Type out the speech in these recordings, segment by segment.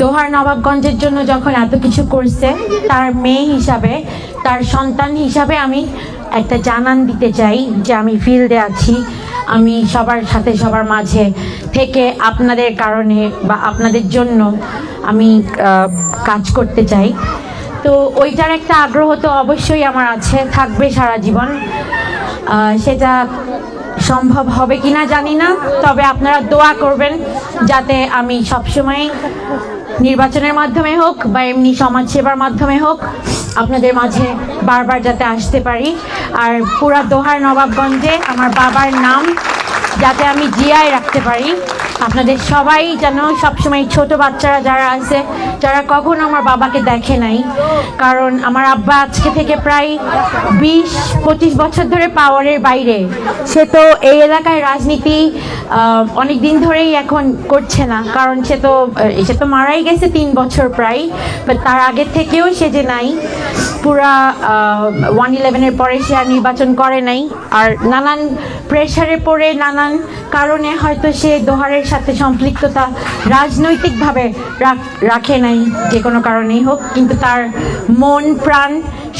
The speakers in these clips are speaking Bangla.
দোহার নবাবগঞ্জের জন্য যখন এত কিছু করছে, তার মেয়ে হিসাবে, তার সন্তান হিসাবে আমি একটা জানান দিতে চাই যে আমি ফিল্ডে আছি, আমি সবার সাথে সবার মাঝে থেকে আপনাদের কারণে বা আপনাদের জন্য আমি কাজ করতে চাই। তো ওইটার একটা আগ্রহ তো অবশ্যই আমার আছে, থাকবে সারা জীবন। সেটা সম্ভব হবে কিনা জানি না, তবে আপনারা দোয়া করবেন যাতে আমি সবসময় নির্বাচনের মাধ্যমে হোক বা এমনি সমাজসেবার মাধ্যমে হোক আপনাদের মাঝে বারবার যাতে আসতে পারি, আর পুরা দোহার নবাবগঞ্জে আমার বাবার নাম যাতে আমি জিয়ায় রাখতে পারি। আপনাদের সবাই যেন সবসময় ছোট বাচ্চারা যারা আছে, যারা কখনো আমার বাবাকে দেখে নাই, কারণ আমার আব্বা আজকে থেকে প্রায় 20-25 বছর ধরে পাওয়ারের বাইরে। সে তো এই এলাকায় রাজনীতি অনেক দিন ধরেই এখন করছে না, কারণ সে তো মারাই গেছে 3 বছর প্রায়, বাট তার আগে থেকেও সে যে নাই, পুরা 1/11-এর পরে সে আর নির্বাচন করে নাই, আর নানান প্রেশারে পড়ে নানান কারণে হয়তো সে দোহারের সাথে সম্পৃক্ততা রাজনৈতিকভাবে রাখে নাই, যে কোনো কারণেই হোক, কিন্তু তার মন প্রাণ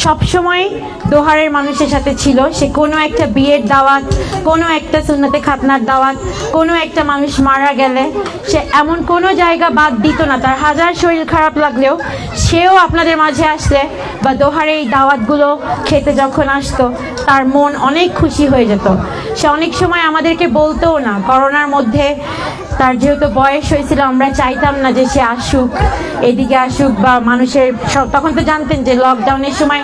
সবসময় দোহারের মানুষের সাথে ছিল। সে কোনো একটা বিয়ের দাওয়াত, কোনো একটা সুন্নতে খাতনার দাওয়াত, কোনো একটা মানুষ মারা গেলে সে এমন কোনো জায়গা বাদ দিত না, তার হাজার শরীর খারাপ লাগলেও সেও আপনাদের মাঝে আসলে বা দোহারে এই দাওয়াতগুলো খেতে যখন আসতো তার মন অনেক খুশি হয়ে যেত। সে অনেক সময় আমাদেরকে বলতেও না, করোনার মধ্যে তার যেহেতু বয়স হয়েছিল, আমরা চাইতাম না যে সে আসুক, এদিকে আসুক, বা মানুষের তখন তো জানতেন যে লকডাউনের সময়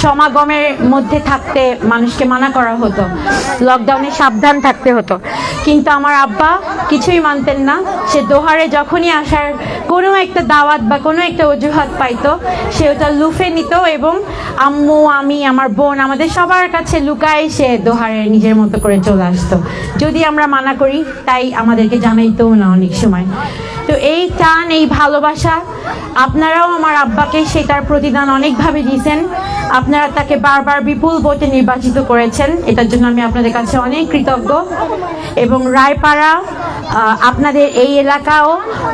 সমাগমের মধ্যে থাকতে মানুষকে মানা করা হতো, লকডাউনে সাবধান থাকতে হতো, কিন্তু আমার আব্বা কিছুই মানতেন না। সে দোহারে যখনই আসার কোনো একটা দাওয়াত বা কোনো একটা অজুহাত পাইতো, সে ওটা লুফে নিত এবং আম্মু, আমি, আমার বোন, আমাদের সবার কাছে লুকায় সে দোহারে নিজের মতো করে চলে আসতো। যদি আমরা মানা করি তাই আমাদেরকে জানাইতেও না অনেক সময়। তো এই টান, এই ভালোবাসা আপনারাও আমার আব্বাকে সেটার প্রতিদান অনেকভাবে দিয়েছেন। আপনারা তাকে বারবার বিপুল ভোটে নির্বাচিত করেছেন, এটার জন্য আমি আপনাদের কাছে অনেক কৃতজ্ঞ। এবং রায়পাড়া, আপনাদের এই এলাকাও,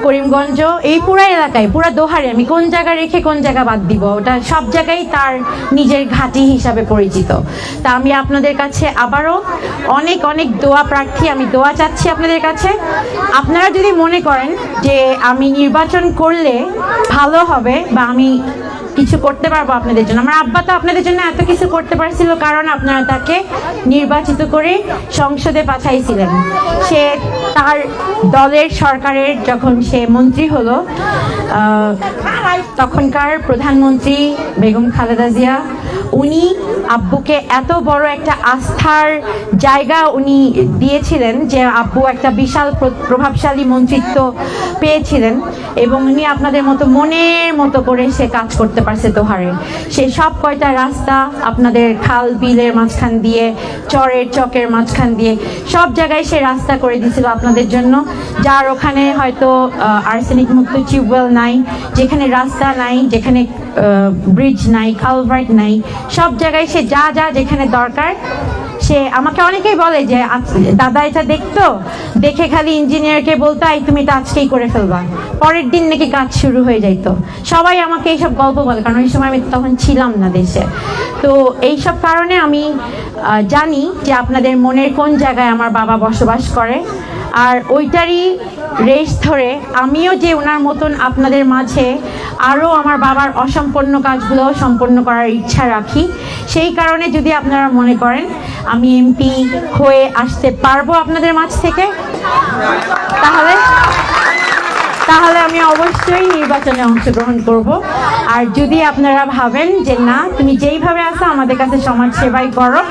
করিমগঞ্জ, এই পুরা এলাকায়, পুরা দোহারে আমি কোন জায়গা রেখে কোন জায়গা বাদ দিব, ওটা সব জায়গায় তার নিজের ঘাঁটি হিসাবে পরিচিত। তা আমি আপনাদের কাছে আবারও অনেক অনেক দোয়া প্রার্থী, আমি দোয়া চাচ্ছি আপনাদের কাছে। আপনারা যদি মনে করেন যে আমি নির্বাচন করলে ভালো হবে বা আমি কিছু করতে পারবো আপনাদের জন্য, আমার আব্বা তো আপনাদের জন্য এত কিছু করতে পারছিল কারণ আপনারা তাকে নির্বাচিত করে সংসদে পাঠাইছিলেন। সে তার দলের সরকারের যখন সে মন্ত্রী হলো, তখনকার প্রধানমন্ত্রী বেগম খালেদা জিয়া, উনি আব্বুকে এত বড় একটা আস্থার জায়গা উনি দিয়েছিলেন যে আব্বু একটা বিশাল প্রভাবশালী মন্ত্রিত্ব পেয়েছিলেন, এবং উনি আপনাদের মতো মনের মতো করে সে কাজ করতে পারছে দোহারে। সে সব কয়টা রাস্তা আপনাদের খাল বিলের মাঝখান দিয়ে, চরের চকের মাঝখান দিয়ে সব জায়গায় সে রাস্তা করে দিয়েছিল আপনাদের জন্য, যার ওখানে হয়তো আর্সেনিক মুক্ত টিউবওয়েল নাই, যেখানে রাস্তা নাই, যেখানে ব্রিজ নাই, কালভার্ট নাই, সব জায়গায় সে যা যা যেখানে দরকার। সে আমাকে অনেকেই বলে যে দাদা এটা দেখতো, দেখে খালি ইঞ্জিনিয়ারকে বলতো এই তুমি এটা আজকেই করে ফেলবা, পরের দিন নাকি কাজ শুরু হয়ে যাইতো। সবাই আমাকে এইসব গল্প বলে, কারণ ওই সময় আমি তখন ছিলাম না দেশে। তো এইসব কারণে আমি জানি যে আপনাদের মনের কোন জায়গায় আমার বাবা বসবাস করে, আর ওইটারই রেশ ধরে আমিও যে ওনার মতন আপনাদের মাঝে আরও আমার বাবার অসম্পূর্ণ কাজগুলো সম্পন্ন করার ইচ্ছা রাখি। সেই কারণে যদি আপনারা মনে করেন আমি এমপি হয়ে আসতে পারবো আপনাদের মাঝ থেকে, তাহলে আমি অবশ্যই নির্বাচনে অংশগ্রহণ করব। আর যদি আপনারা ভাবেন যে না, তুমি যেইভাবে আসো আমাদের কাছে সমাজ সেবাই করো,